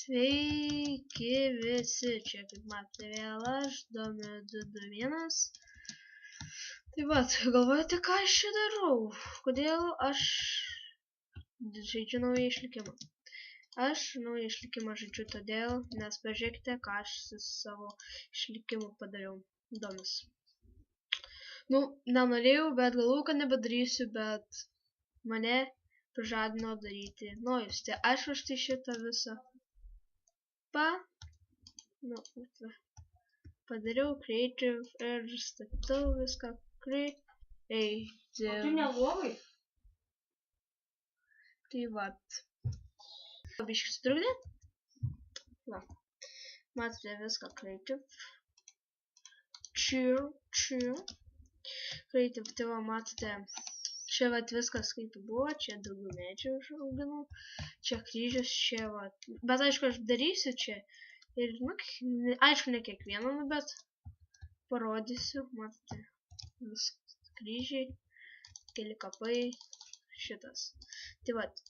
Sveiki visi, čia kaip matote vėl aš, Domi221. Tai va, galvojate, ką aš čia darau? Kodėl aš žaidžiu naują išlikimą? Aš naują išlikimą žaidžiu todėl, nes pažiūrėkite, ką aš su savo išlikimu padariau. Įdomus. Nu, nenorėjau, bet galvoju, kad nebedarysiu, bet mane pažadino daryti naujus. Tai aš už tai šitą visą padariau creative ir statau viską creative. Tu nelovai? Tai vat. Biškis trukdė? Va. Matote viską creative. Chill. Creative, tai va, matote. Čia vat viskas kaip buvo, čia daugiau medžių užauginau, čia kryžius, čia vat. Bet aišku, aš darysiu čia ir, nu, aišku, ne kiekvieną, bet parodysiu, matote, viskas, kryžiai, keli kapai, šitas. Tai vat,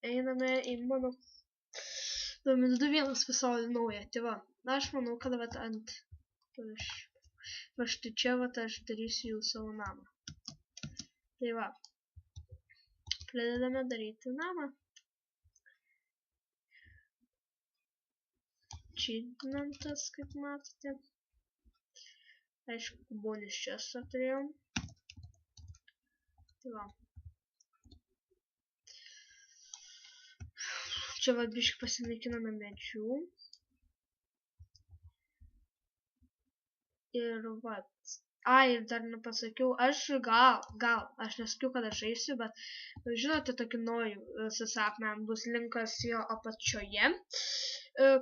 einame į mano Domi221 pasaulį naują. Tai va, aš manau, kad vat ant va štai čia vat aš darysiu jau savo namą. Tai va, pradedame daryti namą. Achievements, kaip matote. Aišku, bonus chestą turėjom. Tai va. Čia va biškai pasinaikiname medžių. Ir va. Ir dar nepasakiau, aš aš nesakiau, kad aš žaisiu, bet žinote, tokį noriu susapnę, bus linkas jo apačioje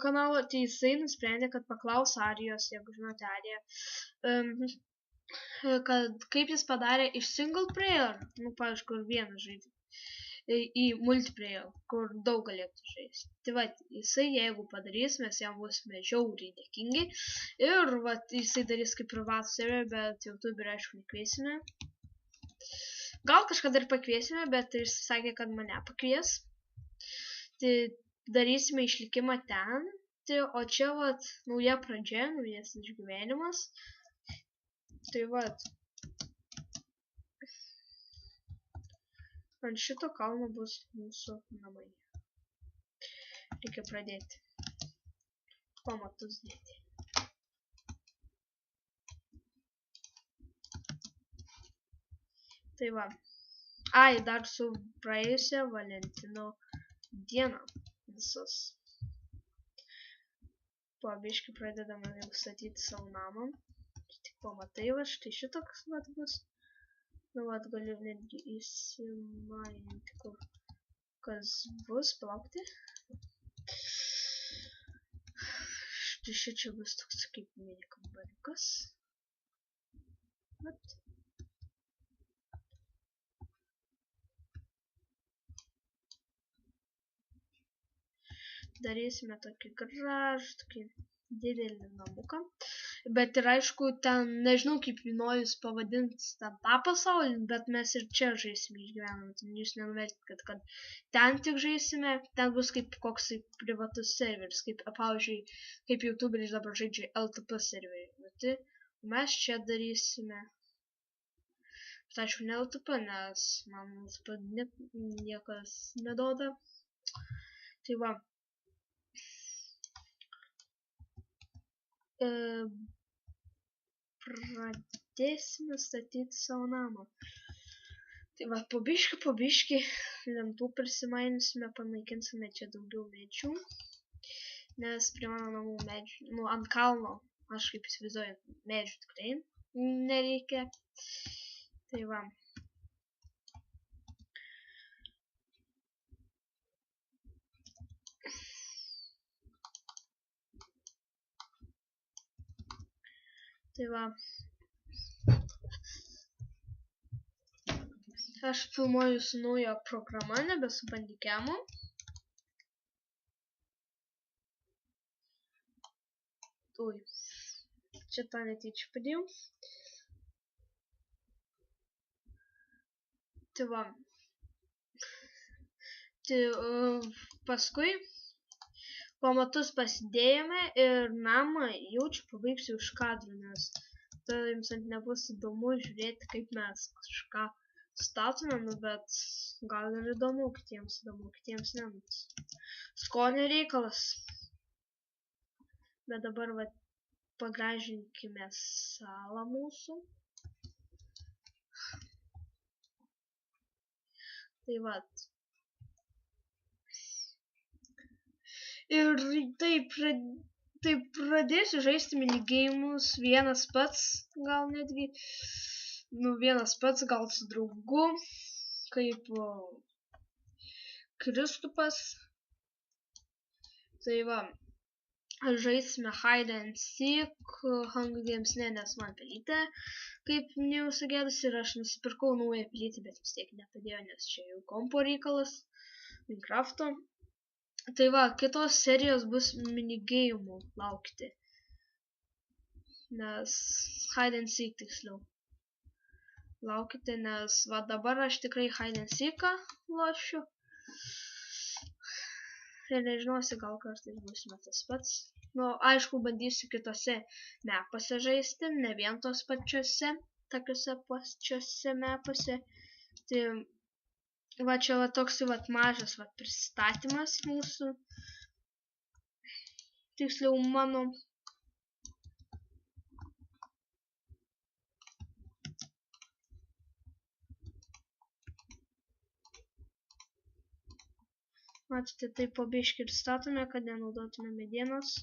kanalo, tai jisai nusprendė, kad paklaus Arijos, jeigu žinote Ariją, kad kaip jis padarė iš single player, nu, pavyzdžiui, kur vieną žaidimą, į multiplayer, kur daug galėtų žaisti. Tai va, jisai, jeigu padarys, mes jam būsime žiauriai dėkingi. Ir va, jisai darys kaip privatų serverį, bet YouTuberį aišku nekviesime. Gal kažkada ir pakviesime, bet jis sakė, kad mane pakvies. Tai darysime išlikimą ten. Tai, o čia va, nauja pradžia, naujas išgyvenimas. Tai va. Ant šito kalno bus mūsų namai. Reikia pradėti. Pamatus dėti. Tai va. Dar su praėjusia Valentino dieną visus. Po biškį pradedame jau statyti savo namą. Tik pamatai va, štai šitoks vat bus. Nu, vat galiu netgi įsimainti, kas bus, palaukti. Štai čia bus toks kaip mini kambariukas. Vat. Darysime tokį gražų, tokį didelį namuką. Bet ir aišku, ten, nežinau kaip nojus pavadinti tą pasaulį, bet mes ir čia žaisime išgyvenam. Jūs nenuvertit, kad ten tik žaisime, ten bus kaip koks privatus serveris, kaip, pavyzdžiui, kaip YouTuberis dabar žaidžia LTP serverį. Mes čia darysime. Bet aišku, ne LTP, nes man LTP niekas neduoda. Tai va. Pradėsime statyti savo namą. Tai va, po biškį lentų prisimainsime, panaikinsime čia daugiau medžių. Nes prie mano namų medžių, nu, ant kalno, aš kaip įsivaizduoju, medžių tikrai nereikia. Tai va. Tai va, aš filmuoju su nauja programa, nebe su bandikemu. Ui, čia tą netyčia padėjau. Tai va, tai paskui pamatus pasidėjome ir namą jau čia pabaigsiu iš kadrų, nes tai jums nebus įdomu žiūrėti, kaip mes kažką statome, nu, bet gal ir įdomu, kitiems ne. Skonio reikalas. Bet dabar va, pagražinkime salą mūsų. Tai va. Ir taip pradėsiu žaisti minigeimus vienas pats, gal netgi, nu vienas pats, gal su draugu, kaip Kristupas. Tai va, žaisime hide and seek, Hunger Games ne, nes man pelytė, kaip minėjau, sugėdusi ir aš nusipirkau naują pelytę, bet vis tiek nepadėjo, nes čia jau kompo reikalas, Minecrafto. Tai va, kitos serijos bus minigeimų, laukti. Nes hide and seek tiksliau. Laukite, nes va dabar aš tikrai hide and seeką lošiu. Ir nežinosi, gal kartais bus tas pats. Nu, aišku, bandysiu kitose mapose žaisti, ne vien tos pačiose, tokiuose pačiuose mapose. Tai va čia va toks va mažas va pristatymas mūsų, tiksliau mano. Matote, taip po biškį ir statome, kad nenaudotume medienos.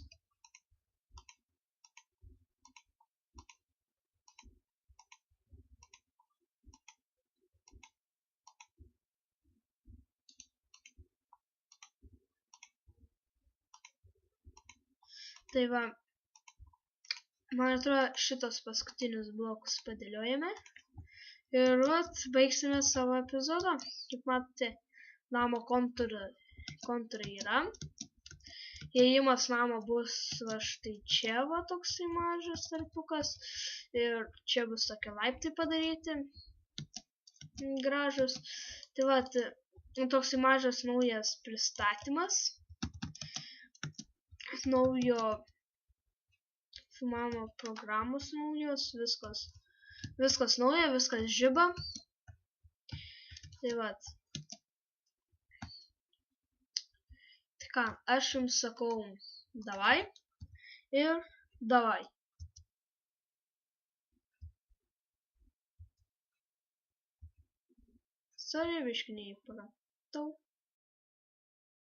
Tai va, man atrodo, šitos paskutinius blokus padėliojame. Ir vat, baigsime savo epizodą. Kaip matote, namo kontūrai yra. Įėjimas namo bus va štai čia, va toksai mažas tarpukas. Ir čia bus tokie laiptai padaryti. Gražus. Tai va, toksai mažas naujas pristatymas. Naujo filmavimo programos naujos, viskas nauja, viskas žiba. Tai vat. Tai ką, aš jums sakau davai ir davai. Sorry, biškį neįpratau.